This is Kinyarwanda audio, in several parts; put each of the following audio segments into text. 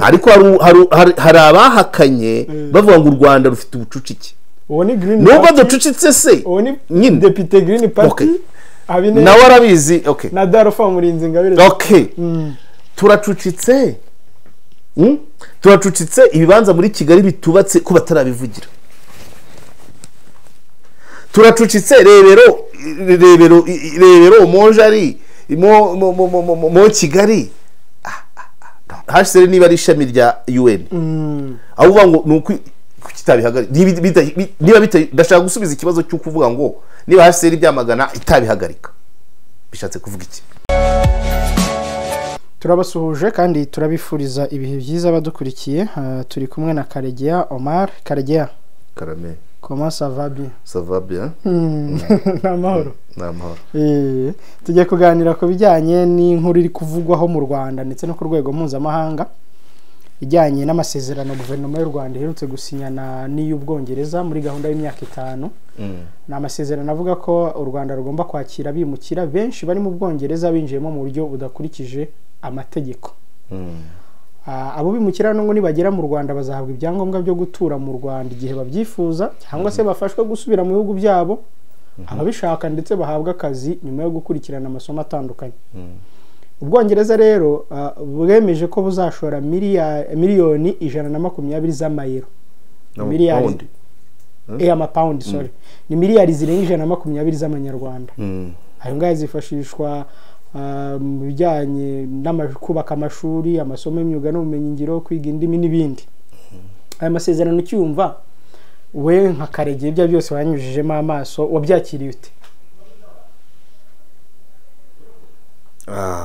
ariko hari abahakanye bavuga ngo u Rwanda rufite ubucucike nubwo ducucitse se nyine Depite Green Party nawe arabizi na Darofa Murinzi Ngabire turacucitse ibibanza muri Kigali bitubatse ko batarabivugira turacucitse rebero monjari mo Kigali hasere niba ari ishami rya UN aho uvuga ngo nuko kitabihagari niba ndashaka gusubiza ikibazo cyo kuvuga ngo niba hasere ibyamagana itabihagarika bishatse kuvuga iki turabasuhuje kandi turabifuriza ibihe byiza badukurikiye turi kumwe na Karegeya Omar Karegeya Karame comment ça va bien ça va bien namahoro tujye kuganira ku bijyanye n'inkuru iri kuvugwaho mu Rwanda ndetse no ku rwego mpuzamahanga ijyanye n'amasezerano guverinoma y'u Rwanda iherutse gusinyana n'iy'Ubwongereza muri gahunda y'imyaka 5 na amasezerano avuga ko u Rwanda rugomba kwakira bimukira benshi bari mu Bwongereza binjiyemo mu buryo budakurikije amategeko abo bimukira ngo nibagera mu Rwanda bazahabwa ibyangombwa byo gutura mu Rwanda igihe babyifuza cyangwa se bafashwe gusubira mu bihugu byabo ababishaka ndetse bahabwa akazi nyuma yo gukurikirana amasomo atandukanye Ubwongereza rero bwemeje ko buzashora miliyoni 120 z'amayero miliyari amapound sorry ni miliyari zirenga 120 z'amanyarwanda ayo ngayo zifashishwa mu bijyanye n'amakubaka amashuri amasomo y'imyuga n'ubumenyi ngiro kwiga indimi n'ibindi aya masezerano cyumva we nka Karegeya ibyo byose wanyujijemo amaso wabyakiriye ute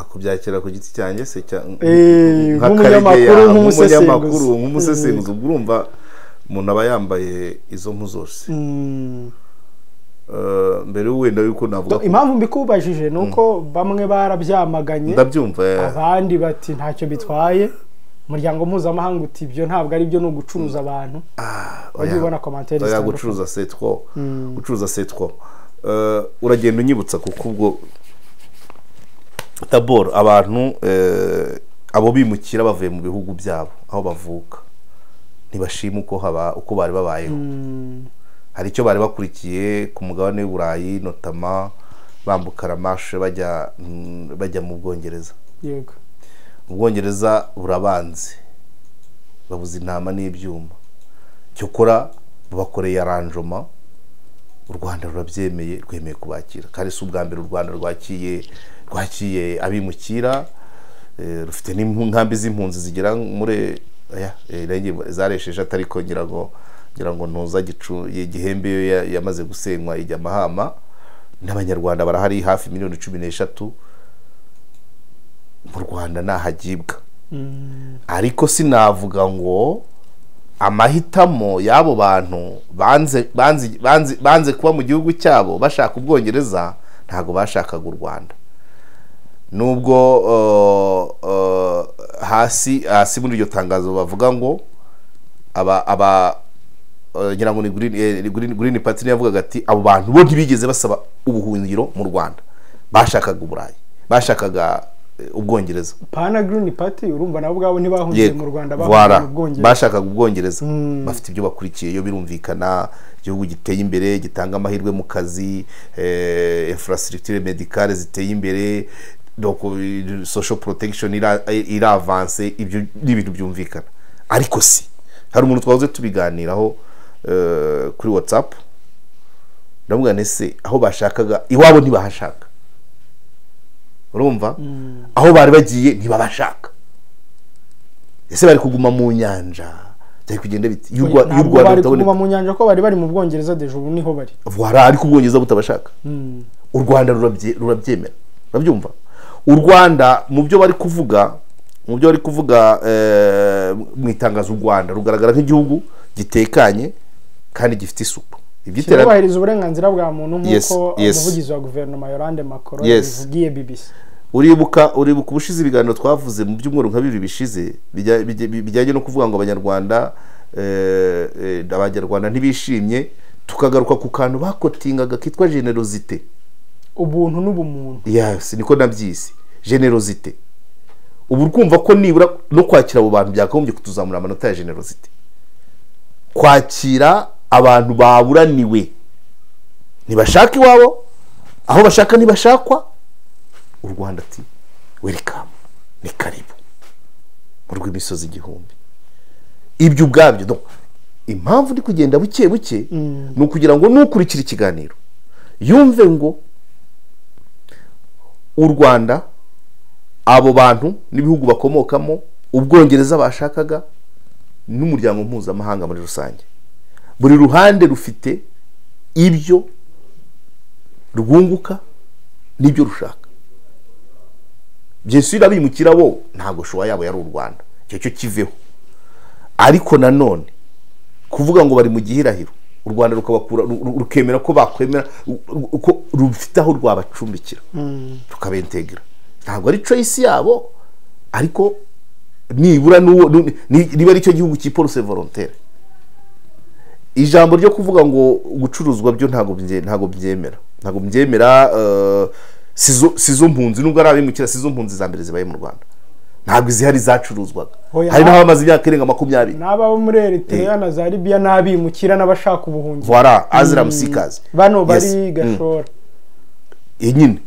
kubyakira ku giti cyanjye se nk'umunyamakuru nk'umusesenguzi urumva umuntu aba yambaye izo mpu zose mbere wenda yuko navuga impamvu mbikubajije nuko bamwe barabyamaganye ndabyumva abandi bati ntacyo bitwaye umuryango mpuzamahanga uti ibyo ntabwo ari byo no gucuruza abantu wajye ubona commentaire ya gucuruza setwo uragenda unyibutsa kuko ubwo tabor abantu abo bimukira bavuye mu bihugu byabo aho bavuka ntibashima uko bari babayeho hari icyo bari bakurikiye ku mugabane w'Uburayi notama bambuka ramashe bajya mu Bwongereza yego Ubwongereza burabanze babuze intama n'ibyuma cyokora bakoreye arrangement u Rwanda rurabyemeye rwemeye kubakira kandi si ubwa mbere u Rwanda rwakiye abimukira rufite n'inkambi z'impunzi zigera muri zaresheje atariko ngira ngo ntuza igihembe yamaze gusenywa ijya Mahama n'abanyarwanda barahari hafi miliyoni 13 mu Rwanda nahagibwa ariko sinavuga ngo amahitamo y'abo bantu banze kuba mu gihugu cyabo bashaka Ubwongereza ntago bashakaga u Rwanda nubwo hasi muri iryo tangazo bavuga ngo ngira ngo ni Green Party yavugaga ati abo bantu bo ntibigeze basaba ubuhungiro mu Rwanda bashakaga Uburayi bashakaga Ubwongereza pana Green Party urumva nabo bwabo ntibahungiye mu Rwanda bahungiye mu Bwongereza bashakaga Ubwongereza bafite ibyo bakurikiye yo birumvikana igihugu giteye imbere gitanga amahirwe mu kazi infrastructure medicale ziteye imbere donc social protection ira avance ibyo n'ibintu byumvikana ariko si hari umuntu twavuze tubiganiraho kuri WhatsApp ndavuga nese aho bashakaga iwabo ntibahashaka urumva aho bari bagiye ntibabashaka ese bari kuguma mu nyanja cyari kugenda biti y'u Rwanda kuguma mu nyanja ko bari mu Bwongereza deje ubu niho bari voilà ariko Ubwongereza butabashaka u Rwanda rurabyemera babyumva u Rwanda mu byo bari kuvuga mu itangazo u Rwanda rugaragara nk'igihugu gitekanye kandi gifite isuku ibyiterabahiriza uburenganzira bwa muntu nk'uko umuvugizi wa guverinoma Yolande Macron yavugiye BBC uribuka ubushize ibiganiro twavuze mu byumweru nka 2 bishize bijyanye no kuvuga ngo abanyarwanda ntibishimye tukagaruka ku kantu bakotingaga kitwa generosité ubuntu n'ubumuntu yes niko nabyisi generosité ubu urumva ko nibura no kwakira abo bantu byakagombye kutuzamura amanota ya generosity, kwakira abantu baburaniwe ntibashaka iwabo, aho bashaka ntibashakwa, u Rwanda ati welcome, ni karibu mu rw'imisozi igihumbi. Ibyo ubwabyo impamvu ndi kugenda buke buke ni ukugira ngo nukurikira ikiganiro yumve ngo u Rwanda, abo bantu n'ibihugu bakomokamo, Ubwongereza bashakaga, n'umuryango mpuzamahanga muri rusange, buri ruhande rufite ibyo rwunguka n'ibyo rushaka. byinshi Bimukira bo ntabwo shuwa yabo yari u Rwanda, cyo kiveho. Ariko nanone kuvuga ngo bari mu gihirahiro, u Rwanda rukabakura, rukemera ko bakwemera uko rufite aho rwabacumbikira, rukabentegra, ntabwo ari choice yabo, ariko nibura niba ari cyo gihugu cy'iporose volontaire. Ijambo ryo kuvuga ngo gucuruzwa byo ntabwo byemera, sizo mpunzi, nubwo ari abimukira, sizo mpunzi za mbere zibaye mu Rwanda, ntabwo izihari zacuruzwaga. Hari n'abamaze imyaka irenga 20, n'aba muri Eritrea na za Libya n'abimukira n'abashaka ubuhungiro, voilà, asylum seekers, bano bari gashora nyine,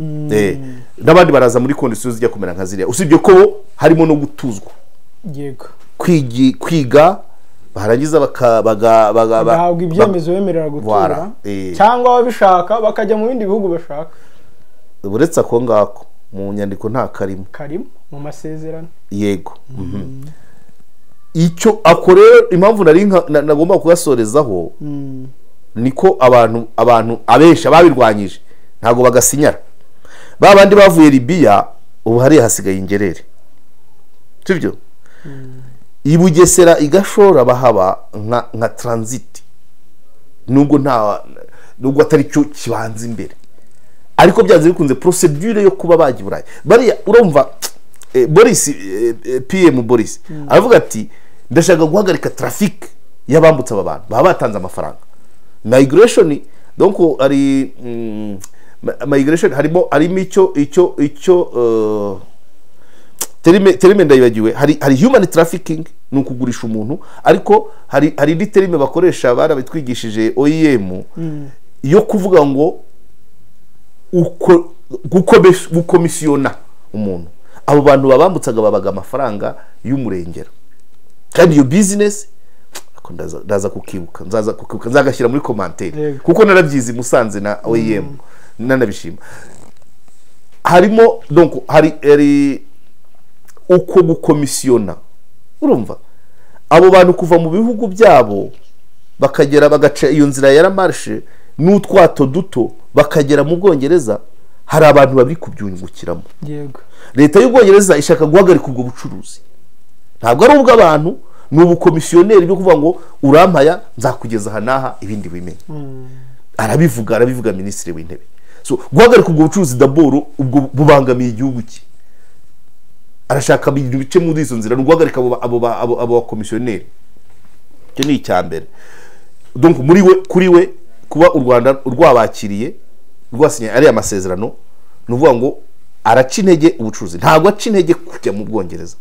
n'abandi baraza muri conditions zijya kumera nka ziriya, usibye ko harimo no gutuzwa, yego, kwiga barangiza bagahabwa ibyemezo bemerera gutura, cyangwa ababishaka bakajya mu bindi bihugu bashaka. Uretse ako ngako mu nyandiko nta karimo mu masezerano, yego. Icyo akorera, impamvu nagomba kugasorezaho niko abantu abesha babirwanyije ntago bagasinyara. Babandi bavuye Libya ubu hari hasigaye ingerere, sibyo? Ibugesera igashora bahaba nka transit, nubwo atari cyo kibanza imbere, ariko byanze bikunze procedure yo kuba baji Burayi. Bariya urumva Boris, PM Boris aravuga ati ndashaka guhagarika traffic y'abambutsa abantu, baba batanze amafaranga. Migration donc ari migration harimo icyo terime ndayibagiwe, hari human trafficking, ni ukugurisha umuntu, ariko hari indi terime bakoresha barabitwigishije OEM yo kuvuga ngo gukomisiona umuntu. Abo bantu babambutsaga babaga amafaranga y'umurengera, kandi iyo business ndaza kukibuka, nzagashyira muri commentaire kuko narabyizi Musanze na OEM nanabishima. Harimo donc hari uko gukomisiona, urumva abo bantu kuva mu bihugu byabo bakagera bagaca iyo nzira ya marche n'utwato duto bakagera mu Bwongereza. Hari abantu babiri kubyungukiramo, yego. Leta y'Ubwongereza ishaka guhagarika ubwo bucuruzi, ntabwo ari ubw'abantu, ni ubukomisiyoneri byo kuvuga ngo urampaya nzakugeza hanaha ibindi bimenye. arabivuga minisitiri w'intebe. So guhagarika ubwo bucuruzi daboro ubwo bubangamiye igihugu cye, arashaka ibintu bice muri izo nzira, no guhagarika abo bakomisiyoneri. Cyo ni icyambere. Donc kuri we kuba u Rwanda rwabakiriye rwasinye ari amasezerano, nuvuga ngo araca intege ubucuruzi, ntabwo aca intege kujya mu Bwongereza,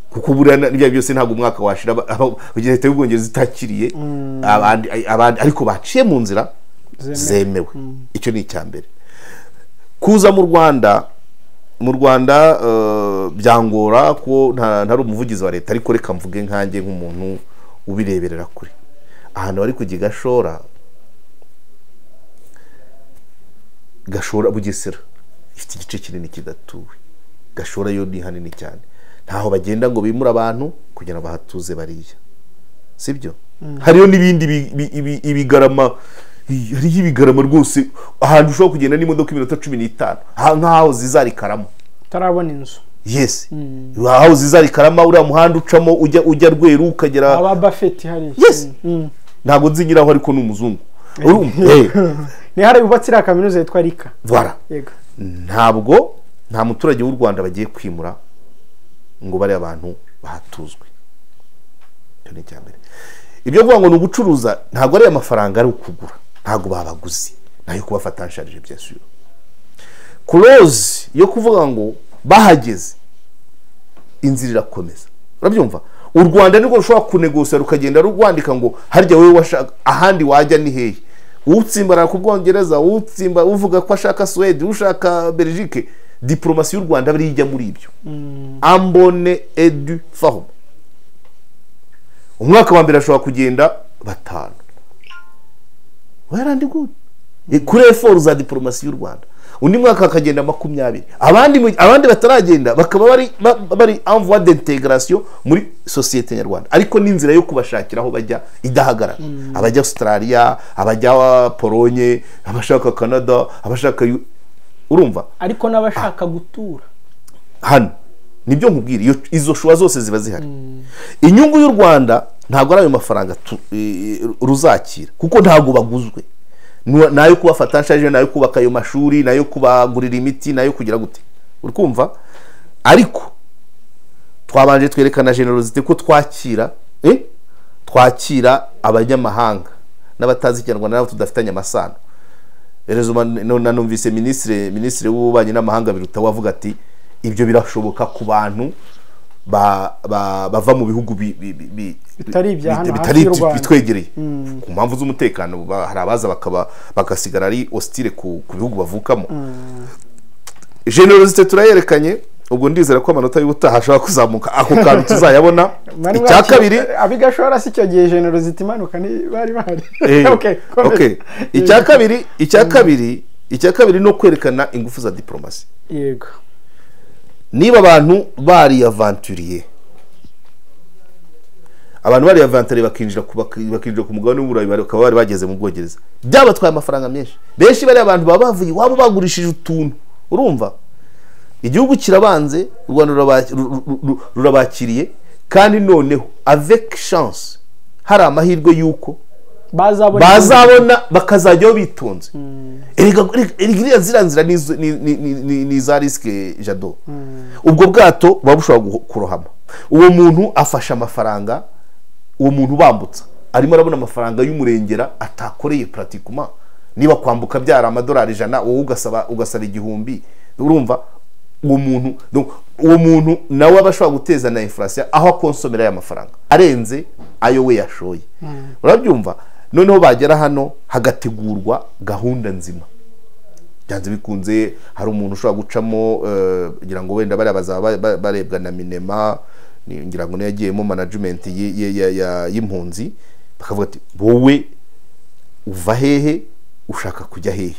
kuko burana n'ibyo byose ntabwo umwaka washira kugira leta y'Ubwongereza itakiriye abandi ariko baciye mu nzira zemewe. Icyo ni icyambere. Kuza mu Rwanda byangora ko ntari umuvugizi wa leta, ariko reka mvuge nkanjye nk'umuntu ubireberera kure. Ahantu bari kujya Gashora Bugesera ifite igice kinini kidatuwe. Gashora yo ni hanini cyane, ntaho bagenda ngo bimura abantu kugira bahatuze bariya, sibyo? Hariyo n'ibindi ibigarama, hari ibigarama rwose ahantu ushobora kugenda n'imodoka 15 nkaho zizarikaramo tarabona inzu. Yes. Aho zizarikarama uriya muhanda ucamo ujya Rweru ukagera aba Buffett hari. Yes. Ntabwo nzingiraho ariko n'umuzungu. Ni hari ubatsira kaminuza yitwa Rika. Voilà. Yego. Nta muturage w'u Rwanda bagiye kwimura ngo bari abantu bahatuzwe. Cyo ni cyambere. Ibyo kuvuga ngo n'ugucuruza ntabwo ari amafaranga ari ukugura, ntabwo babaguzi nayo kubafatanshije byasubira. Close yo kuvuga ngo bahageze inzira irakomeza. Urabyumva? U Rwanda niko rushobora kunegosya rukagenda rwandika ngo harya wewe washaka ahandi wajya ni hehe, utsimbara ku Bwongereza, utsimba uvuga ko ashaka Swede, ushaka Belgique. Diplomasi y'u Rwanda bari ijya muri ibyo. Ambone edu faho. Umwaka wa mbere ashobora kugenda batanu. Where good? Kuri effort za diplomasi y'u Rwanda. Undi mwaka akagenda 20. Abandi bataragenda bakaba bari en voie d'intégration muri société nyarwanda. Ariko n'inzira yo kubashakiraho bajya idahagarara. Abajya Australia, abajya Polonye, abashaka Canada, abashaka urumva? Ariko n'abashaka gutura. Hano nibyo nkubwira, izo shuwa zose ziba zihari. Inyungu y'u Rwanda ntabwo ari ayo mafaranga ruzakira, kuko ntabwo baguzwe. Nayo kubafata nshaje, nayo kubaka ayo mashuri, nayo kubagurira imiti, nayo kugira gute. Uri kumva? Ariko twabanje twerekana generosity ko twakira abanyamahanga n'abatazi Kinyarwanda nabo tudafitanye amasano. Erezuma nanumvise ministre w'ububanyi n'amahanga biruta wavuga ati ibyo birashoboka ku bantu bava mu bihugu bitari bitwegereye ku mpamvu z'umutekano. Hari abaza bagasigara ari hostile ku bihugu bavukamo. Generosity turayerekanye, ubwo ndizera ko amanota y'ubutaha ashobora kuzamuka ako kantu tuzayabona. Icya kabiri abigashora si cyo gihe generosity manuka ni bari bahari. Okay. Icya kabiri no kwerekana ingufu za diplomasi. Yego. Niba abantu bari aventurier, abantu bari aventurier bakinjira ku mugabane w'Uburayi, bakaba bari bageze mu Bwongereza, byabatwaye amafaranga menshi. Benshi bari abantu babavuye wabo bagurishije utuntu. Urumva? Igihugu kirabanze, u Rwanda rurabakiriye, kandi noneho avec chance hari amahirwe yuko bazabona bakazajyaho bitonze. Erega ziranzira ni za risque jado. Ubwo bwato buba bushobora kurohama. Uwo muntu afasha amafaranga, uwo muntu bambutsa arimo arabona amafaranga y'umurengera atakoreye pratiquement. Niba kwambuka byara amadolari 100 wowe ugasaba 1000. Urumva? Uwo muntu nawe abashobora guteza na inflation aho akonsomera ya mafaranga arenze ayo we yashoye. Urabyumva? Noneho bagera hano hagategurwa gahunda nzima. Byanze bikunze hari umuntu ushobora gucamo ngira ngo wenda barebwa na minema, ngira ngo yagiyemo management y'impunzi, bakavuga ati wowe uva hehe ushaka kujya hehe.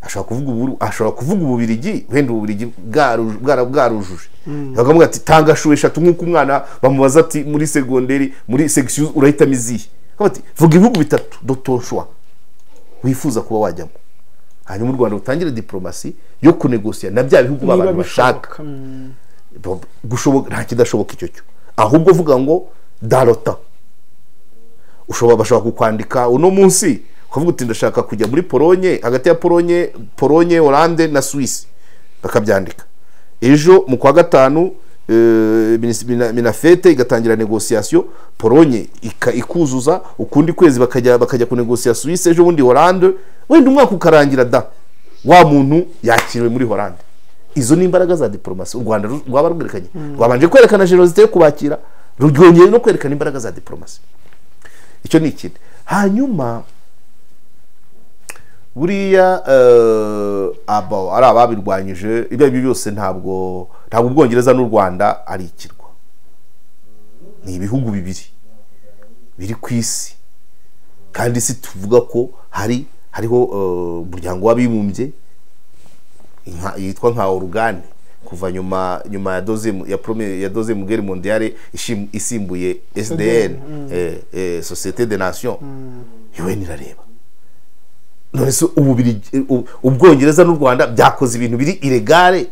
Ashobora kuvuga Ububirigi, wenda Ububirigi bwarujuje. Bakavuga ati tanga shuwe 3 nk'uko umwana bamubaza ati muri segonderi muri section urahita mizihe. Ati vuga ibihugu 3 dotoshwa wifuza kuba wajyamo. Hanyuma u Rwanda rutangire diplomasi yo kunegosya na bya bihugu abantu bashaka. Gushoboka nta kidashoboka icyo cyo. Ahubwo vuga ngo darota. Bashobora kukwandika uno munsi ukavuga uti ndashaka kujya muri Polonye, hagati ya Polonye, Hollande na Suisse. Bakabyandika. Ejo mu kwa 5 minafete igatangira negociation, Polonye ikuzuza, ukundi kwezi bakajya ku negociation Suisse, ejo bundi Hollande, wenda umwaka ukarangira da wa muntu yakiriwe muri Hollande. Izo ni imbaraga za diplomasi. U Rwanda rwaba rwerekanye, rwabanje kwerekana generosity yo kubakira, rugonyeye no kwerekana imbaraga za diplomasi. Icyo ni ikindi. Hanyuma buriya ari ababirwanyije ibyo byose ntabwo Ubwongereza n'u Rwanda ari ikirwa. Ni ibihugu bibiri biri ku isi, kandi si tuvuga ko hariho umuryango w'abibumbye yitwa nka organe kuva nyuma ya doze mu guerre mondiale isimbuye SDN, Société des Nations. Yewe nirareba none se Ubwongereza n'u Rwanda byakoze ibintu biri illegale,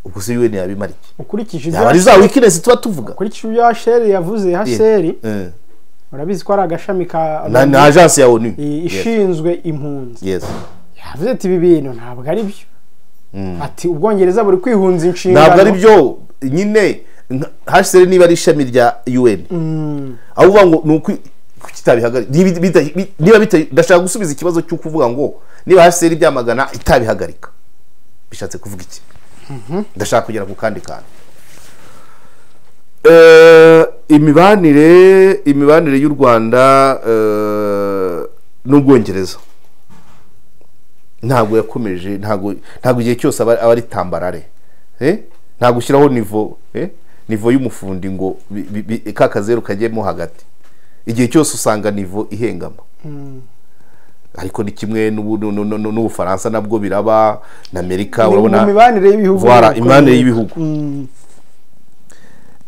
ubwo se UN yabimariki. Ukurikije ibyo ari za weakness tuba tuvuga. Ukurikije ibyo Asheri yavuze, Haseri urabizi ko ari agashami ka na agence ya ONU ishinzwe impunzi. Yes. Yavuze ati ibi bintu ntabwo ari byo. Ati Ubwongereza buri kwihunza inshingano. Ntabwo ari byo nyine Haseri niba ari ishami rya UN. Aho uvuga ngo nuko niba ndashaka gusubiza ikibazo cyo kuvuga ngo niba Haseri byamagana itabihagarika bishatse kuvuga iki. Ndashaka kugera ku kandi kantu. imibanire y'u Rwanda n'Ubwongereza ntabwo yakomeje, ntabwo igihe cyose aba ari tambarare, ntabwo ushyiraho nivo y'umufundi ngo ka kazeru kagemo hagati, igihe cyose usanga nivo ihengama. Ariko ni kimwe n'Ubufaransa nabwo biraba, na Amerika, urabona imibanire y'ibihugu.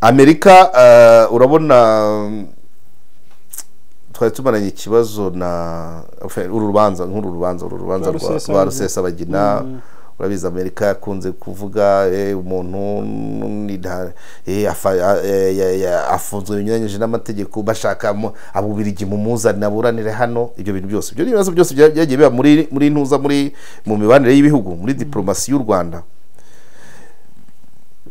Amerika urabona twari tumaranye ikibazo na uru rubanza rwa Rusesabagina. Urabizi Amerika yakunze kuvuga umuntu afunzwe binyuranyije n'amategeko, bashaka abubirigi mumuzanira aburanire hano. Ibyo bintu byose, ibyo bibazo byose byagiye biba muri ntuza mu mibanire y'ibihugu, muri diplomasi y'u Rwanda.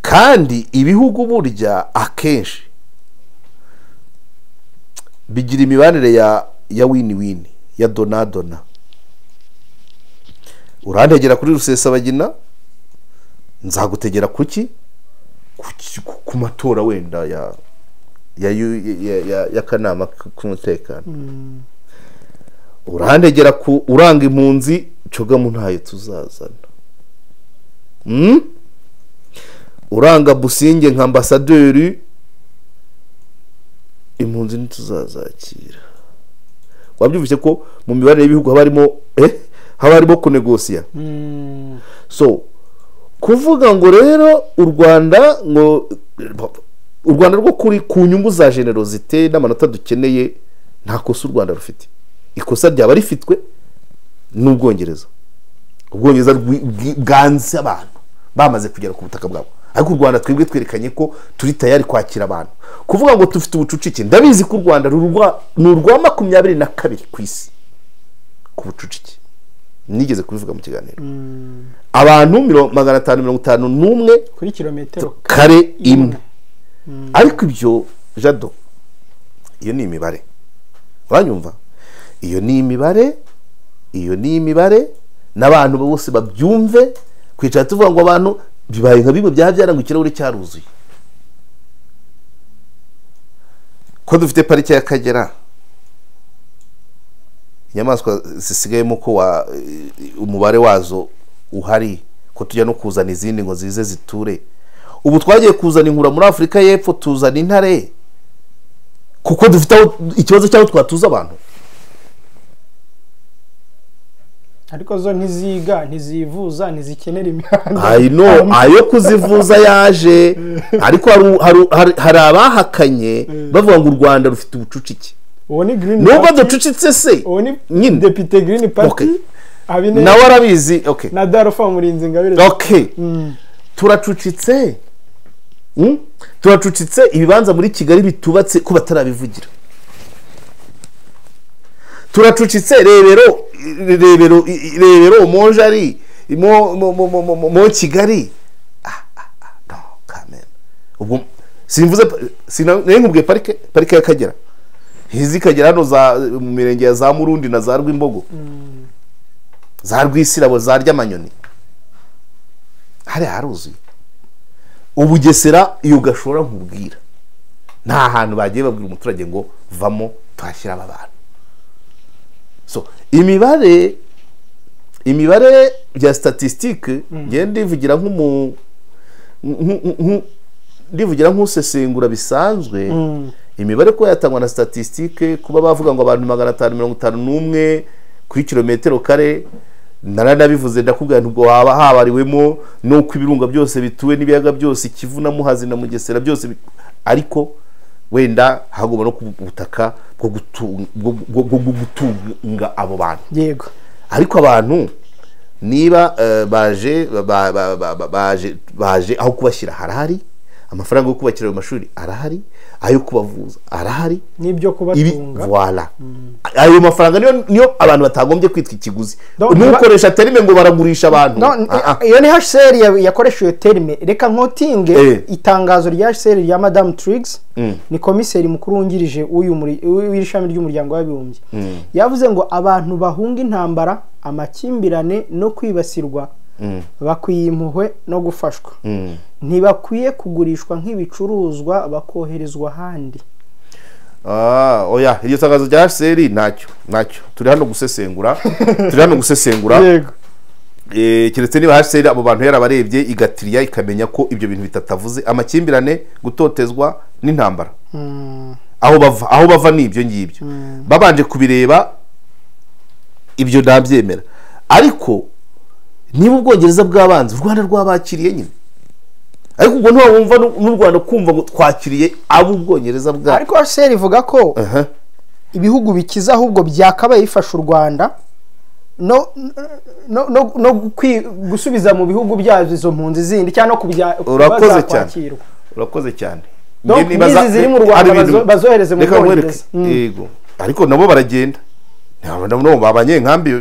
Kandi ibihugu burya akenshi bigira imibanire ya win-win, ya dona. Urantegera kuri Rusesabagina, nzagutegera kuki ku matora wenda ya kanama k'umutekano. Urantegera ku uranga impunzi, coga mu ntayo tuzazana. Uranga Businge nka ambasaderi, impunzi ntituzazakira. Wabyumvise ko mu mibanire y'ibihugu haba harimo kunegosiya. So kuvuga ngo rero u Rwanda rwo kuri ku nyungu za generosite n'amanota dukeneye, nta kosa u Rwanda rufite. Ikosa ryaba rifitwe n'Ubwongereza. Ubwongereza bwanze abantu bamaze kugera ku butaka bwabo, ariko u Rwanda twebwe twerekanye ko turi tayari kwakira abantu. Kuvuga ngo tufite ubucucike, ndabizi ko u Rwanda ni urwa 22 ku isi ku bucucike. Nigeze kubivuga mu kiganiro. Abantu 551 kuri kilometero kare imwe. Ariko ibyo Jado, iyo ni imibare. Uranyumva? Iyo ni imibare n'abantu bose babyumve. Kwicara tuvuga ngo abantu bibaye nka bimwe byabyara ngo ikirahure cyaruzuye. Ko dufite parike y'Akagera, inyamaswa zisigayemo ko umubare wazo uhari, ko tujya no kuzana izindi ngo zize ziture. Ubu twagiye kuzana inkura muri Afurika y'Epfo, tuzana intare, kuko dufite ikibazo cyaho twatuza abantu. Ariko zo ntiziga, ntizivuza, ntizikenera imihanda. Ayo kuzivuza yaje, ariko hari abahakanye bavuga ngo u Rwanda rufite ubucucike. Nubwo ducucitse se, nyine Depite Green Party nawe arabizi. Na Darufa Murinzi Ngabire. Turacucitse ibibanza muri Kigali bitubatse ko batarabivugira. Turacucitse rebero Monjari mo Kigali. No, kamen. Ubwo simvuze nkubwiye parike y'Akagera. Hizikagera hano mu mirenge ya za Murundi na za Rwimbogo, za Rwisirabo, za Ryamanyoni, hari haruzuye. Ubugesera iyo gashora nkubwira, nta hantu bagiye babwira umuturage ngo vamo twashyira aba bantu. So imibare ya statistique ngende ndivugira nk'usesengura bisanzwe. Imibare ko yatangwa na statistique, kuba bavuga ngo abantu 551 kuri kilometero kare, naranabivuze ndakubwira nubwo haba habariwemo no kwibirunga byose bituwe n'ibiyaga byose, Kivu na Muhazi na Mugesera byose, ariko wenda hagomba no kubutaka bwo gutunga abo bantu. Yego. Ariko abantu niba baje aho kubashyira harahari, amafaranga yo kubakira ayo mashuri arahari, ayo kubavuza arahari, n'ibyo kubatunga. Voilà. Ayo mafaranga niyo abantu batagombye kwitwa ikiguzi. Nukoresha terime ngo baragurisha abantu. Iyo ni HCR yakoresha iyo terime. Reka nkotinge itangazo rya HCR rya Madame Triggs, ni komiseri mukuru wungirije w'ishami ry'umuryango w'abibumbye. Yavuze ngo abantu bahunga intambara, amakimbirane no kwibasirwa bakwiye impuhwe no gufashwa ntibakwiye kugurishwa nk'ibicuruzwa bakoherezwa ahandi. Oya iryo tangazo rya HCR ntacyo turi hano gusesengura yego kiretse niba HCR abo bantu yarabarebye igatiriya ikamenya ko ibyo bintu bitatavuze amakimbirane gutotezwa n'intambara aho bava n'ibyo ngibyo babanje kubireba ibyo ndabyemera ariko niba ubwongereza bw'abanzi u Rwanda rwabakiriye nyine ariko ubwo ntiwumva n'u Rwanda kumva ngo twakiriye abo ubwongereza bwa ariko HCR ivuga ko ibihugu bikiza ahubwo byakabaye bifasha u Rwanda no gusubiza mu bihugu byazo izo mpunzi zindi cyangwa urakoze cyane niba ziri mu Rwanda bazohereze mu Bwongereza yego ariko nabo baragenda nabo abanyenkambi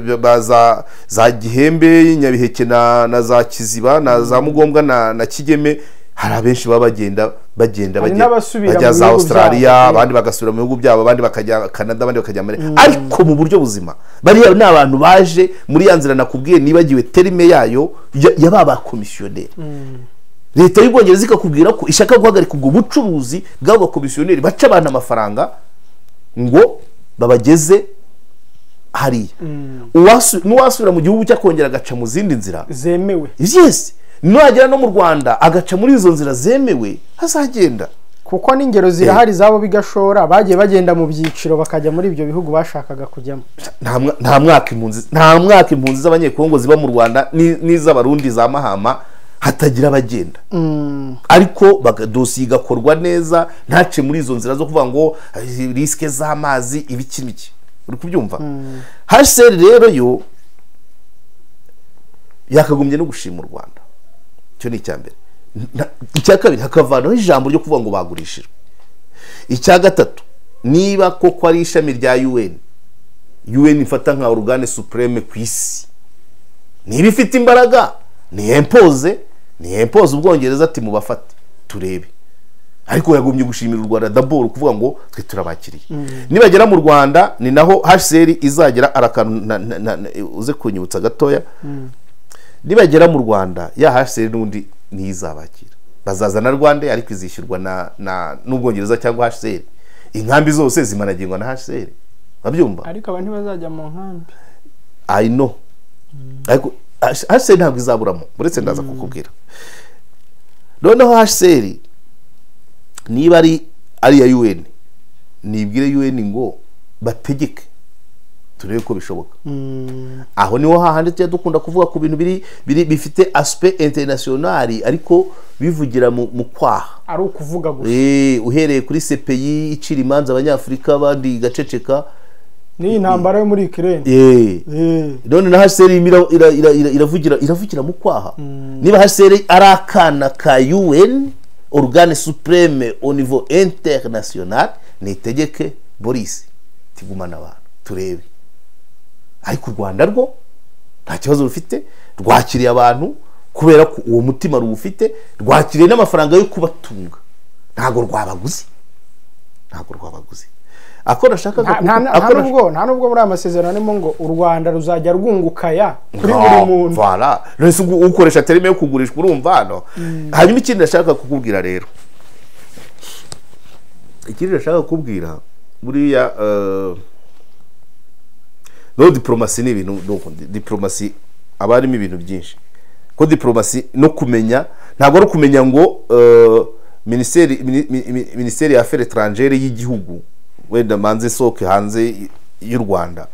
za Gihembe Nyabiheke na za Kiziba na za Mugombwa na Kigeme hari abenshi bagenda bajya za Australia abandi bagasubira mu bihugu byabo abandi bakajya Canada abandi bakajya ariko mu buryo buzima bari n'abantu baje muri yanzira nakubwiye nibagiwe terime yayo yababa komisiyoneri leta y'Ubwongereza ikakubwira ko ishaka guhagarika ubwo bucuruzi bw'abo komisiyoneri baca abantu amafaranga ngo babageze hariya n'uwasubira mu gihugu cyakongera agaca mu zindi nzira zemewe yes nagera no mu Rwanda agaca muri izo nzira zemewe hazagenda kuko n'ingero zirahari zabo bigashora bagiye bagenda mu byiciro bakajya muri ibyo bihugu bashakaga kujyamo nta mwaka impunzi z'abanyekongo ziba mu Rwanda n'iz'abarundi za Mahama hatagira abagenda ariko dosiye igakorwa neza ntace muri izo nzira zo kuvuga ngo risike z'amazi ibiki uri kubyumva HCR rero yo yakagombye no gushima u Rwanda cyo ni icyambere icya kabiri hakavanaho ijambo ryo kuvuga ngo bagurishijwe icya gatatu niba koko ari ishami rya UN ifata nka organe supreme ku isi niba ifite imbaraga ni impose Ubwongereza ati mubafate turebe ariko yagombye gushimira u Rwanda d'abord kuvuga ngo twe turabakiriye nibagera mu Rwanda ni naho HCR izagera arakantu uze kunyibutsa gatoya nibagera mu Rwanda ya HCR n'undi ntizabakira bazazana Rwanda ariko izishyurwa n'Ubwongereza cyangwa HCR inkambi zose zimanagirwa na HCR babyumva ariko abantu bazajya mu nkambi I know ariko HCR ntabwo izaburamo uretse ndaza kukubwira noneho HCR niba ari ya UN nibwire UN ngo bategeke turebe ko bishoboka aho niho hahandi tujya dukunda kuvuga ku bintu bifite aspect international ariko bivugira mu kwaha ari ukuvuga gusa uhereye kuri CPI icira imanza abanyafrika abandi gaceceka ni intambara yo muri Ukraine none na HCR iravugira mu kwaha niba HCR ari akana ka UN organe supreme au niveau international nitegeke Boris tigumana abantu turebe ariko u Rwanda rwo nta kibazo rufite rwakiriye abantu kubera ko uwo mutima ruwufite rwakiriye n'amafaranga yo kubatunga ntago rwabaguze akora shaka nta nubwo muri amasezerano arimo ngo u Rwanda ruzajya rwungukaya kuri buri muntu voilà rese ukoresha terime yo kugurishwa urumva hano hanyuma ikindi ndashaka kukubwira rero buriya no diplomasi ni ibintu diplomasi abarimo ibintu byinshi ko diplomasi no kumenya ntabwo ari kumenya ngo ministeri ya affaires étrangères y'igihugu wenda manze soke hanze y'u Rwanda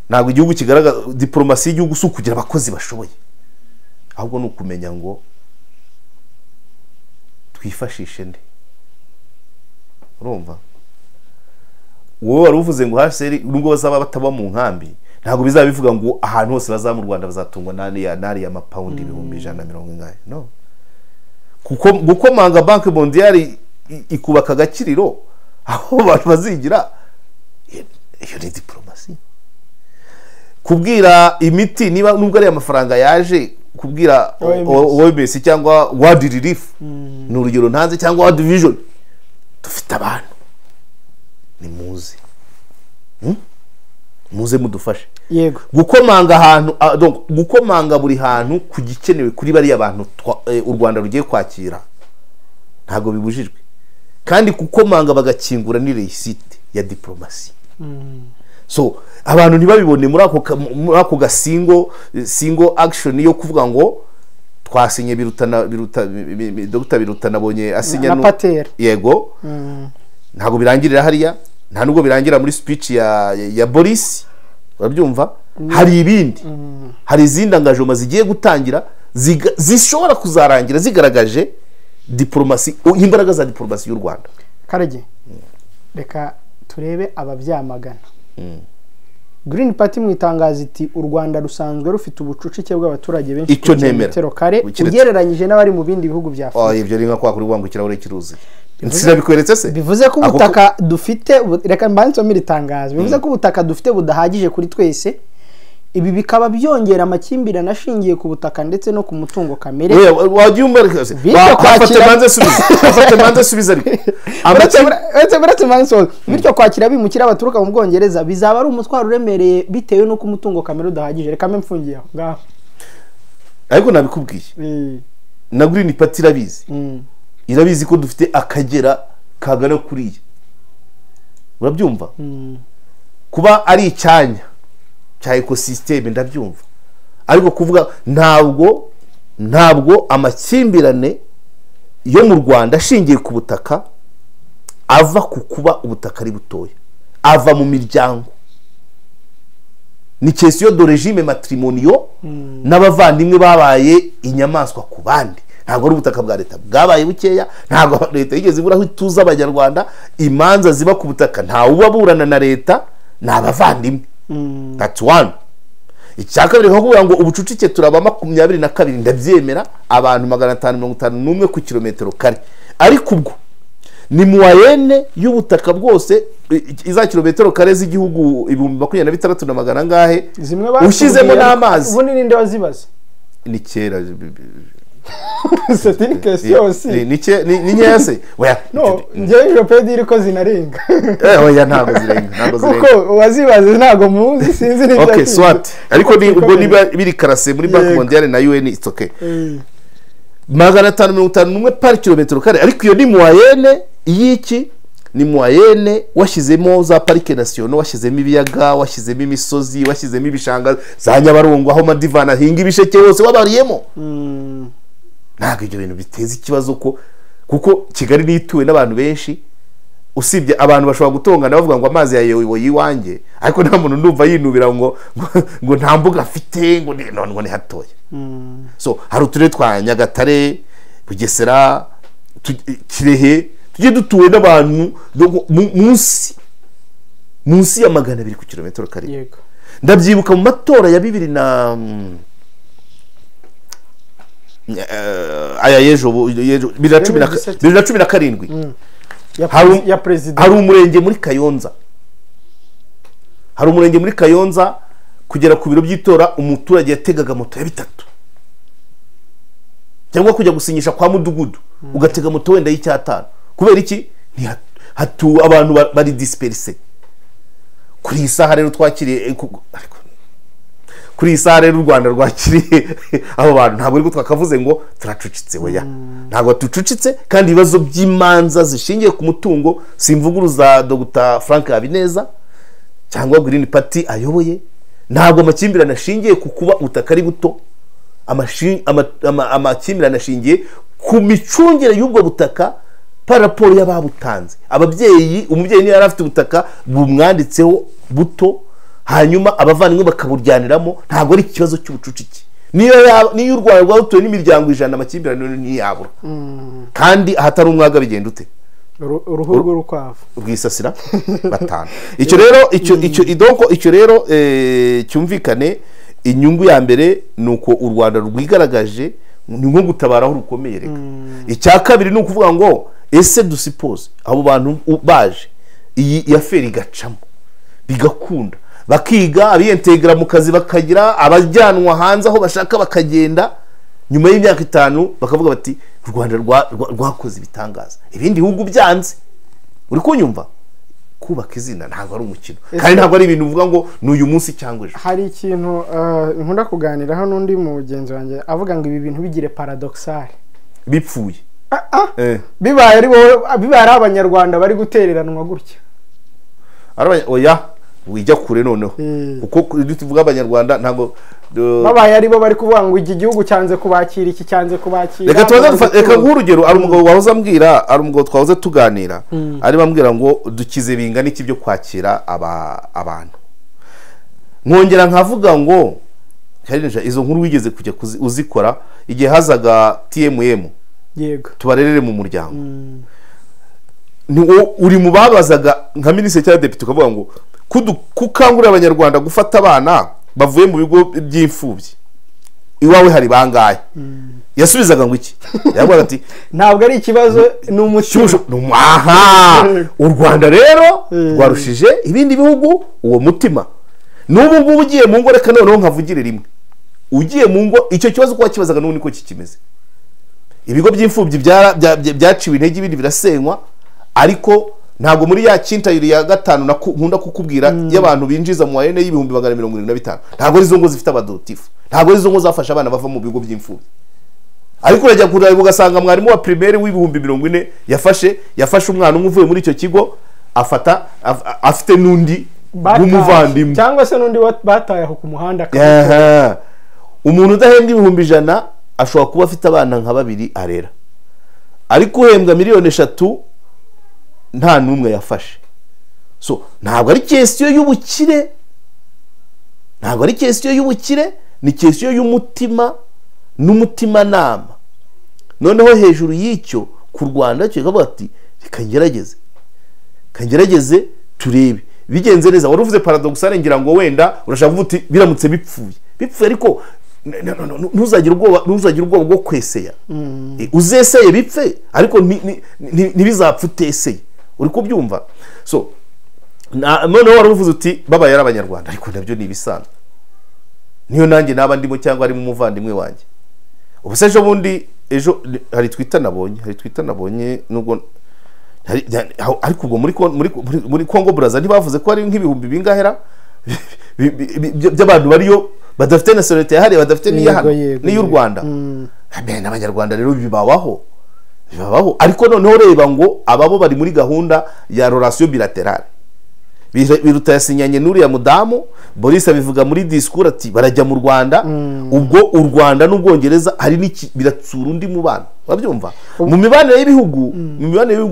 ntabwo igihugu kigaragaza diplomasi y'igihugu si ukugira abakozi bashoboye ahubwo ni ukumenya ngo twifashishe nde urumva wowe wari uvuze ngo HCR nubwo bazaba bataba mu nkambi ntabwo bizaba bivuga ngo ahantu hose bazaba mu Rwanda bazatungwa nari ya mapaundi 140 no kuko gukomanga banki mondiale ikubaka agakiriro aho abantu bazigira iyo ni diplomasi kubwira imiti niba nubwo ari amafaranga yaje kubwira OMS cyangwa World Relief ni urugero ntanze cyangwa World Vision dufite abantu ni muzi muze mudufashe yego gukomanga ahantu gukomanga buri hantu ku gikenewe kuri bariya bantu u Rwanda rugiye kwakira ntabwo bibujijwe kandi gukomanga bagakingura ni reisite ya diplomasi. So abantu ntibabibone muri ako single action yo kuvuga ngo twasinye Dr. Biruta nabonye asinya yego ntabwo birangirira hariya nta nubwo birangira muri speech ya Boris urabyumva hari ibindi hari izindi angajoma zigiye gutangira zishobora kuzarangira zigaragaje diplomasi imbaraga za diplomasi y'u Rwanda. Karege reka turebe ababyamagana. Green Party mu itangazo iti u Rwanda rusanzwe rufite ubucucike bw'abaturage benshi icyo ntemera kare ugereranyije n'abari mu bindi bihugu bya Afurika. Ibyo ringa kwa kuri rwangukira ure kiruzi sinabikweretse se bivuze ko ubutaka dufite reka mbanzo miri tangazo bivuze ko ubutaka dufite budahagije kuri twese ibi bikaba byongera amakimbirane ashingiye ku butaka ndetse no ku mutungo kamere. Wagiye umbereka afate manze subiza uretse manso bityo kwakira bimukira baturuka mu Bwongereza bizaba ari umutwaro uremereye bitewe no ku mutungo kamere udahagije. Reka mfungiye aho ngaho ariko nabikubwiye na Green Party irabizi ko dufite akagera kagana kuriya urabyumva kuba ari icyanya cya ecosystem ndabyumva ariko kuvuga ntabwo amakimbirane yo mu Rwanda ashingiye ku butaka ava ku kuba ubutaka ari butoya ava mu miryango ni question de regime matrimonio n'abavandimwe babaye inyamaswa ku bandi ntabwo ari ubutaka bwa leta bwabaye bukeya ntabwo leta yigeze iburaho ituza abanyarwanda imanza ziba ku butaka nta ubaburana na leta n'abavandimwe. That's one. Icyakabiri kuvuga ngo ubucucike turaba 22 ndabyemera abantu 551 ku kilometero kare ariko ubwo ni muwayene y'ubutaka bwose iza kilometero kare z'igihugu 26,000 na magana ngahe ushizemo n'amazi ubu ni ninde wazibaza ni kera c'est une question aussi ni nyese oya no ngiye jopedi iriko zinarenga oya ntabwo zirenga kuko wazibaze ntabwo muzi sinzi nibyo okay swat ariko ni ubwo niba biri karase muri banki mondiale na UN it's okay 551 par kilometero kare ariko iyo ni moyenne y'iki ni moyenne washizemo za parike national washizemo ibiyaga washizemo imisozi washizemo ibishanga za Nyabarongo aho madivana hinga ibisheke hose wabariyemo ntabwo ibyo bintu biteza ikibazo kuko Kigali nituwe n'abantu benshi usibye abantu bashobora gutongana bavuga ngo amazi yayewe yiwanjye ariko nta muntu ndumva yinubira ngo nta mbuga afite ngo ni hatoya. So hari uturere twa Nyagatare Bugesera Kirehe tujye dutuwe n'abantu munsi ya 200 ku kilometero kare. Yego ndabyibuka mu matora ya 2017 ya president hari umurenge muri Kayonza kugera ku biro by'itora umuturage yategaga moto ya 3 cyangwa kujya gusinyisha kwa mudugudu ugatega moto wenda y'Icyatanu kubera iki hatu abantu bari disperse kuri isaha rero twakiriye kuri isaha rero u Rwanda rwakiriye abo bantu ntabwo ari twakavuze ngo turacucitse oya ntabwo tucucitse kandi ibibazo by'imanza zishingiye ku mutungo simvuguruza Dr. Frank Habineza cyangwa Green Party ayoboye ntabwo amakimbirane ashingiye ku kuba ubutaka ari buto amakimbirane ashingiye ku micungire y'ubwo butaka paraporo y'ababutanze umubyeyi niyo yari afite ubutaka bumwanditseho buto hanyuma abavandimwe bakaburyaniramo ntabwo ari ikibazo cy'ubucucike niyo u Rwanda rwatuwe n'imiryango 100 amakimbirane ntiyabura kandi ahatari umwaga bigenda ute uruhu rw'urukwavu rwisasira batanu icyo rero cyumvikane inyungu ya mbere nuko u Rwanda rwigaragaje ni nko gutabara aho rukomeye reka icya kabiri ni ukuvuga ngo ese dusipoze abo bantu baje iyi aferi igacamo bigakunda bakiga abiyentegra mu kazi bakagira abajyanwa hanze aho bashaka bakagenda nyuma y'imyaka 5 bakavuga bati u Rwanda rwakoze ibitangaza ibindi bihugu byanze uri kunyumva kubaka izina ntabwo ari umukino kandi ntabwo ari ibintu uvuga ngo ni uyu munsi cyangwa ejo. Hari ikintu nkunda kuganiraho n'undi mugenzi wanjye avuga ngo ibi bintu bigire paradoxal bipfuye bibaye ari abanyarwanda bari gutereranwa gutya. Oya wijya kure noneho kuko tuvuga abanyarwanda ntabwo babaye aribo bari kuvuga ngo iki gihugu cyanze kubakira iki cyanze kubakira. Reka nk'urugero ari umugabo wahoze ambwira ari umugabo twahoze tuganira ari bambwira ngo dukize bingana iki byo kwakira abantu nkongera nkavuga ngo izo nkuru wigeze kujya uzikora igihe hazaga TMM yego tubarerere mu muryango uri mu babazaga nka minisitiri cyangwa depite ukavuga ngo kukangurira abanyarwanda gufata abana bavuye mu bigo by'imfubyi iwawe hari bangahe yasubizaga ngo iki yavuga ati ntabwo ari ikibazo ni umutima u Rwanda rero rwarushije ibindi bihugu uwo mutima n'ubu ngubu ugiye mu ngo reka noneho nkavugire rimwe ugiye mu ngo icyo kibazo uko wakibazaga n'ubu niko kikimeze ibigo by'imfubyi byaciwe intege ibindi birasenywa ariko ntabwo muri ya kintayiri ya gatanu nkunda kukubwira y'abantu binjiza mu wayene y'ibihumbi 175 ntabwo ari zo ngo zifite abadotifu ntabwo ari zo ngo zafasha abana bava mu bigo by'imfubyi ariko urajya kureba ugasanga mwarimu wa primaire w'ibihumbi 40 yafashe umwana umwe uvuye muri icyo kigo afite n'undi w'umuvandimwe cyangwa se n'undi bataye aho ku muhanda umuntu udahembwa ibihumbi 100 ashobora kuba afite abana nka 2 arera ariko uhembwa miliyoni 3 nta numwe yafashe. So ntabwo ari question y'ubukire ni question y'umutima n'umutima nama noneho hejuru y'icyo ku Rwanda cyo kavuga ati kangerageze turebe bigenze neza. Wari uvuze paradoxal ngira ngo wenda urashaka kuvuga uti biramutse bipfuye ariko ntuzagira ubwoba bwo kweseya uzeseye bipfe ariko ntibizapfa uteseye uri kubyumva. So noneho wari uvuze uti babaye abanyarwanda ariko nabyo ni ibisanzwe niyo nanjye naba ndimo cyangwa ari mu muvandimwe wanjye. Ubuse ejo hari Twitter nabonye nubwo ariko ubwo muri Congo Brazza ntibavuze ko ari nk'ibihumbi bingahera by'abantu bariyo badafite nationality yahari badafite n'iy'u Rwanda. N'abanyarwanda rero bibabaho ariko noneho reba ngo ababo bari muri gahunda ya relation bilaterale biruta yasinyanye n'uriya mudamu Boris abivuga muri discours ati barajya mu Rwanda ubwo u Rwanda n'Ubwongereza hari n'iki biratsura undi mubano babyumva mu mibanire y'ibihugu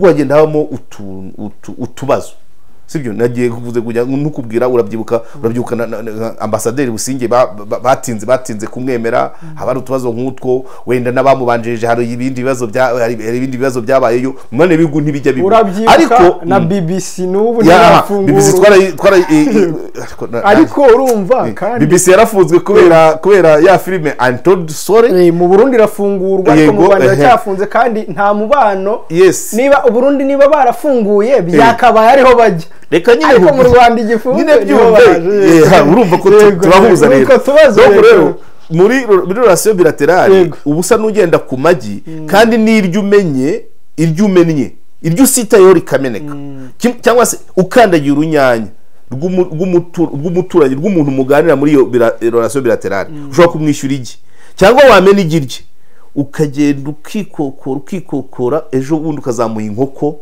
hagenda habamo utubazo sibyo nagiye kuvuze kujya nukubwira urabyibuka ambasaderi Businge batinze kumwemera haba utubazo nk'utwo wenda nabamubanjirije hari ibindi bibazo byabayeyo mwane bigu ntibijya bibu ariko na BBC n'ubu yarafungura ariko urumva kandi BBC yarafunzwe kubera ya filime Untold Story mu Burundi irafungurwa ariko mu Rwanda cyafunze kandi nta mubano niba Burundi niba barafunguye byakabaye ariho bajya reka nyine ariko mu Rwanda igifunze urumva ko turahuza rero muri relation bilaterale ubusa n'ugenda ku magi kandi n'iryo umenye iryo usitayeho rikameneka cyangwa se ukandagira urunyanya rw'umuturanyi rw'umuntu muganira muri iyo relation bilaterale ushobora kumwishyura igi cyangwa wamena igi rye ukagenda ukikokora ejo bundi ukazamuha inkoko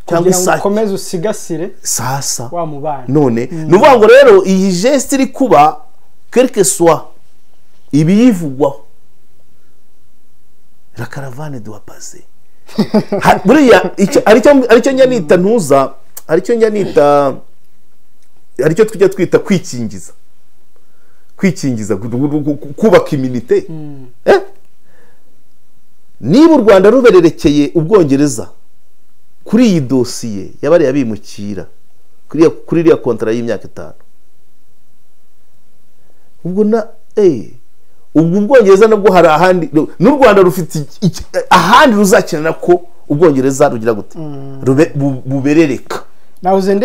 cyangwa isake ukomeze usigasire sasa wa mubano none nuvuga ngo rero iyi geste iri kuba quelque soit ibiyivugwaho la caravane doit passer buriya aricyo nyanita ntuza aricyo tujya twita kwikingiza kubaka iminite niba u Rwanda rubererekeye Ubwongereza kuri iyi dosiye yabari Bimukira kuri iriya kontara y'imyaka 5 ubwo Ubwongereza nabwo hari ahandi n'u Rwanda rufite ahandi ruzakenera ko Ubwongereza rugira gute buberereka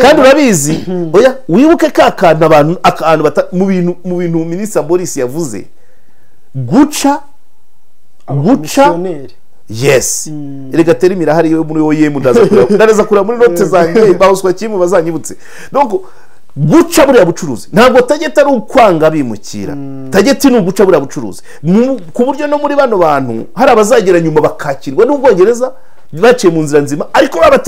kandi urabizi oya wibuke kakana abantu mu bintu Minisitiri Boris yavuze guca yes erega terimi irahari yo muri OEM ndaza kureba muri note zanjye bahuswa kimwe bazanyibutse donc guca buriya bucuruzi ntabwo tageta ari ukwanga bimukira tageti ni uguca buriya bucuruzi ku buryo no muri bano bantu hari abazagera nyuma bakakirwa n'Ubwongereza baciye mu nzira nzima ariko baba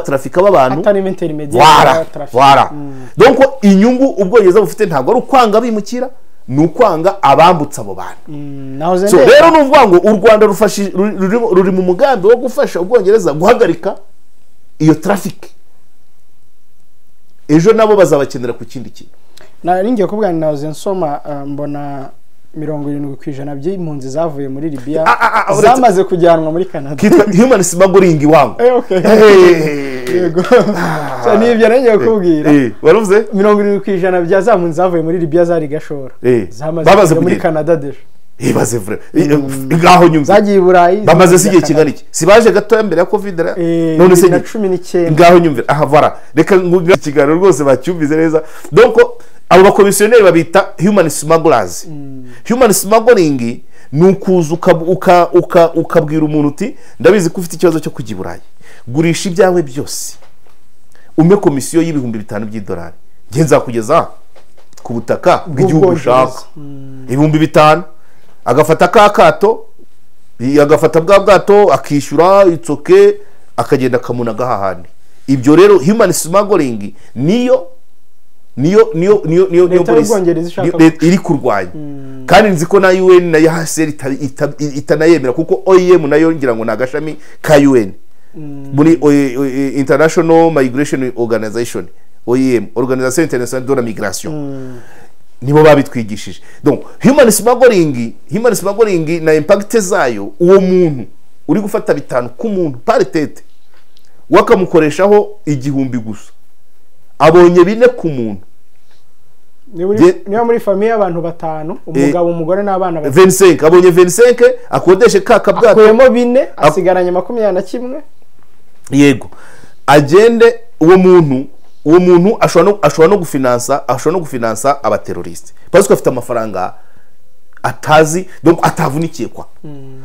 trafika b'abantu atari intermediaire wara donc inyungu Ubwongereza bufite ntabwo ari ukwanga bimukira nukwanga abambutsa abo bantu so rero nuvuga ngo u Rwanda ruri mu mugambi wo gufasha Ubwongereza guhagarika iyo traffic ejo nabo bazabakenera ku kindi kintu naringiye kubwira nahoze nsoma mbona 70% by'impunzi zavuye muri Libya zamaze kujyanwa muri Canada kitwa human smuggling wangu yego cyane ibyo naringiye kubwira waruvuze 70% by'azampunzi zavuye muri Libya zari gashora zamaze muri Canada deje ibaze vre ngaho nyumva zagiye Burayi bamaze sigiye kingana iki sibaje gato mbere ya covid none se 19 ngaho nyumva aha vara reka nguga kigaro rwose bacyumvize neza donc abo bakomisiyoneri babita human smugglers human smuggling nukuza ukabwira umuntu uti ndabizi ko ufite ikibazo cyo kujya Burayi gurisha ibyawe byose ume komisiyo y'ibihumbi 5 by'idolari ngenza kugeza ku butaka bw'igihugu ushaka ibihumbi 5 agafata kakato agafata bwa bwato akishyura itsoke akagenda kamunaga hahandi ibyo rero human smuggling niyo iri kurwanya kandi nzi ko na UN na YHCR itanayemera kuko OEM nayo ngira ngo nagashami ka UN muri International Migration Organization OEM Organisation Internationale de la Migration nibo babitwigishije donc human smuggling na impact zayo uwo muntu uri gufata 5 ku muntu par tete wakamukoreshaho 1000 gusa abonye 4 ku muntu niyo muri famille y'abantu 5 umugabo umugore n'abana 25 abonye 25 akodeshe kakabwato akuyemo 4 asigaranye 21 yego agende uwo muntu ashobora no gufinansa abateroriste parce que afite amafaranga atazi donc atavunikiye kwa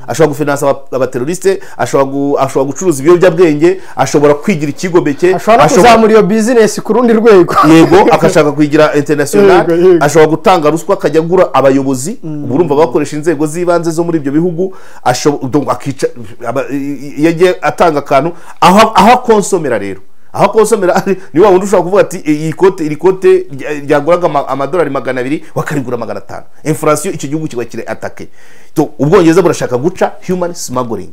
ashobora gufinansa abateroriste ashobora gucuruza ibiyobyabwenge ashobora kwigira ikigobeke ashobora kuzamura iyo business ku rundi rwego yego akashaka kwigira international ashobora gutanga ruswa akajya gura abayobozi urumva bakoresha inzego z'ibanze zo muri ibyo bihugu donc akica yagiye atanga akantu aho konsomera rero aho konsomera ni wa wundi ushobora kuvuga ati iri kote ryaguraga amadolari 200 wakarigura 500 inflation icyo gihugu kibakire atake to Ubwongereza burashaka guca human smuggling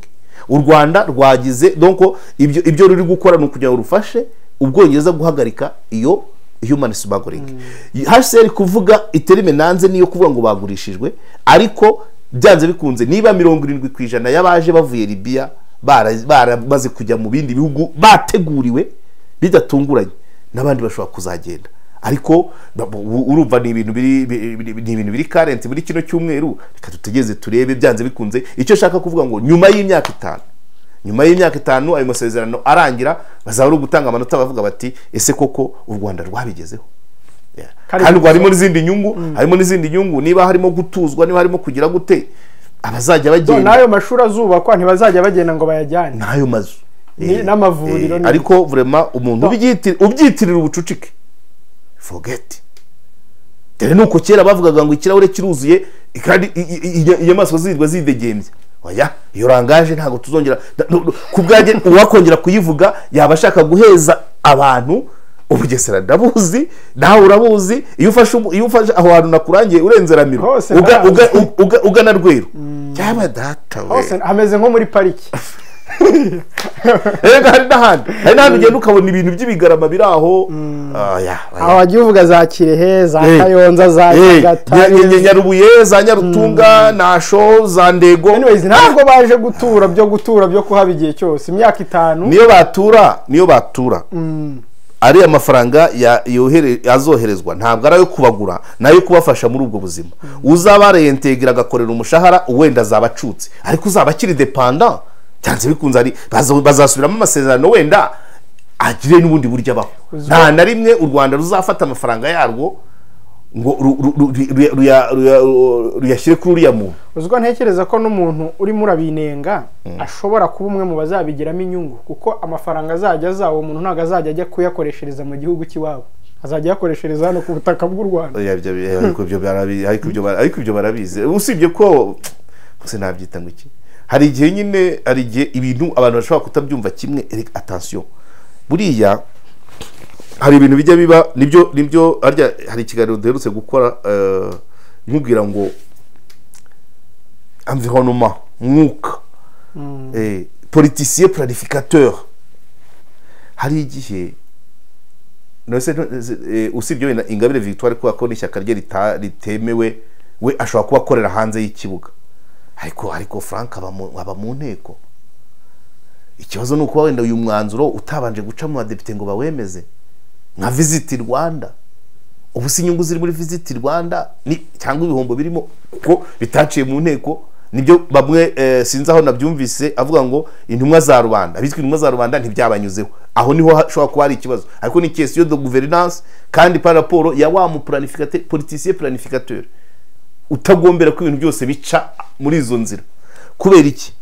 u Rwanda rwagize donc ibyo ruri gukora no kugira urufashe Ubwongereza guhagarika iyo human smuggling HCR kuvuga iterime nanze niyo kuvuga ngo bagurishijwe ariko byanze bikunze niba 70% yabaje bavuye Libya barabaze kujya mu bindi bihugu bateguriwe bidatunguranye nabandi bashobora kuzagenda ariko urumva ni ibintu biri current muri kino cyumweru reka tutegeze turebe byanze bikunze icyo shaka kuvuga ngo nyuma y'imyaka 5 ayo masezerano arangira bazabura gutanga amanota bavuga bati ese koko u Rwanda rwabigezeho kandi harimo n'izindi nyungu niba harimo gutuzwa niba harimo kugira gute abazajya bagenda nayo mashuri azubakwa ntibazajya bagenda ngo bayajyane nayo mazu n'amavuriro ariko vraiment umuntu ubyitirira ubucucike forget dore nuko kera bavugaga ngo ikirahure kiruzuye kandi inyamaswa zirwa zidegembye oya iyo rangaje ntago tuzongera kubwaje uwakongera kuyivuga yabashaka guheza abantu Ubugesera ndabuzi nawe urabuzi iyo ufashe aho hantu nakurangiye urenze Ramiro ugana Rweru cyaba data we hose ameze nko muri pariki hari n'ahandi ugenda ukabona ibintu by'ibigarama biri aho aho wagiye uvuga za Kirehe za Kayonza za Nyagatare Nyarubuye za Nyarutunga Nasho za Ndego anyways ntabwo baje gutura byo kuhaba igihe cyose imyaka 5 niyo batura ari amafaranga azoherezwa ntabwo arayo kubagura nayo kubafasha muri ubwo buzima uzaba reintegra agakorera umushahara wenda zabacutse ariko uzaba kiri dependant cyanze bikunze ari bazasubiramo amasezerano wenda agire n'ubundi buryo abaho nta na rimwe u Rwanda ruzafata amafaranga yarwo ngo ruyashyire kuri uriya muntu. uziko ntekereza ko n'umuntu urimo urabinenga ashobora kuba umwe mu bazabigiramo inyungu, kuko amafaranga azajya aza uwo muntu ntabwo azajya ajya kuyakoreshereza mu gihugu cy'iwabo, azajya yakoreshereza hano ku butaka bw'u Rwanda. ariko ibyo barabizi, usibye ko sinabyita ngo iki, hari igihe ibintu abantu bashobora kutabyumva kimwe. Attention, buriya hari ibintu bijya biba nibyo hari ikiganiro duherutse gukora nkubwira ngo environnement, mwuka, politicien planificateur. Hari igihe usibye wenda Ingabire Victoire ko n'ishyaka rye ritemewe, we ashobora kuba akorera hanze y'ikibuga, ariko Frank aba mu nteko. Ikibazo ni uko wenda uyu mwanzuro utabanje guca mu badepite ngo bawemeze, nka Visit Rwanda. Ubu si inyungu ziri muri Visit Rwanda cyangwa ibihombo birimo ko bitaciye mu nteko. Nibyo bamwe sinzi aho nabyumvise avuga ngo intumwa za Rwanda, bizwi intumwa za Rwanda ntibyabanyuzeho. Aho niho hashobora kuba hari ikibazo, ariko ni question de gouvernance kandi par rapport ya wa mu planificateur, politicien planificateur, utagombera ko ibintu byose bica muri izo nzira. Kubera iki?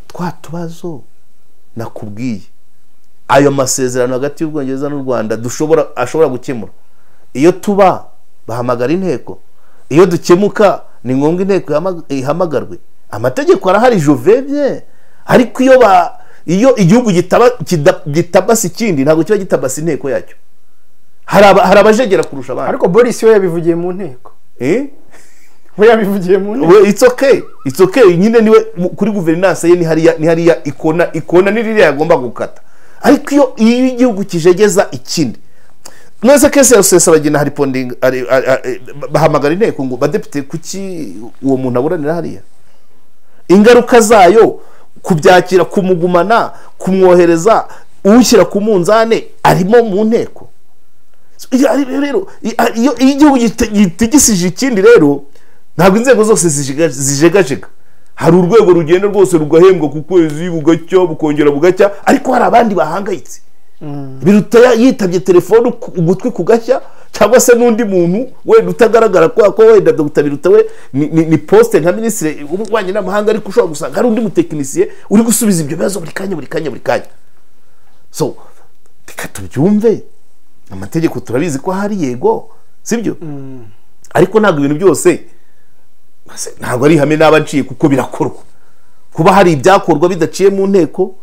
Twa tubazo nakubwiye, ayo masezerano hagati y'Ubwongereza n'u Rwanda ashobora gukemura. Iyo tuba bahamagara inteko, iyo dukemuka ni ngombwa inteko ihamagarwe. Amategeko arahari jovebye, ariko iyo igihugu gitabasi ikindi ntabwo kiba gitabasi inteko yacyo. Hari abajegera kurusha abandi. Ariko Boris we yabivugiye mu nteko. We yabivugiye mu nteko. It's okay nyine niwe kuri governance ye ni hariya ikona nirire yagomba gukata. Ariko iyo igihugu kijegeza ikindi, nose kese yasesa bagina hari ponding bahamagara inteko ngo badepite kuki uwo muntu aburanira hariya. Ingaruka zayo kubyakira, kumugumana, kumwohereza, uwushyira ku munzane arimo mu nteko. Rero iyo igihugu gitigisije ikindi rero ntabwo inzego zose zijegajega. Hari urwego rugenda rwose rugahembwa ku kwezi bugacya bukongera bugacya, ariko hari abandi bahangayitse. Biruta yitabye telefone ugutwi kugashya, cyangwa se n'undi muntu wenda utagaragara ko wenda Dr. Biruta we ni poste nka ministre w'ububanyi n'amahanga, ariko ushobora gusanga hari undi mutekinisiye uri gusubiza ibyo bibazo buri kanya. So reka tubyumve, amategeko turabizi ko hari yego, sibyo? Ariko ntabwo ibintu byose ntabwo ari hamwe n'abaciye, kuko birakorwa. Kuba hari ibyakorwa bidaciye mu nteko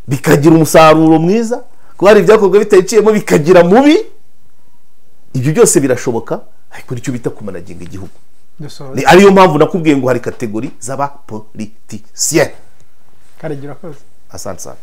bikagira umusaruro mwiza, kuba hari ibyakorwa bitaciyemo bikagira mubi, ibyo byose birashoboka. Ariko nicyo bita kumanaginga igihugu. Ariyo mpamvu nakubwiye ngo hari kategori z'abapolitisien. Karegeya koze. Asante sana.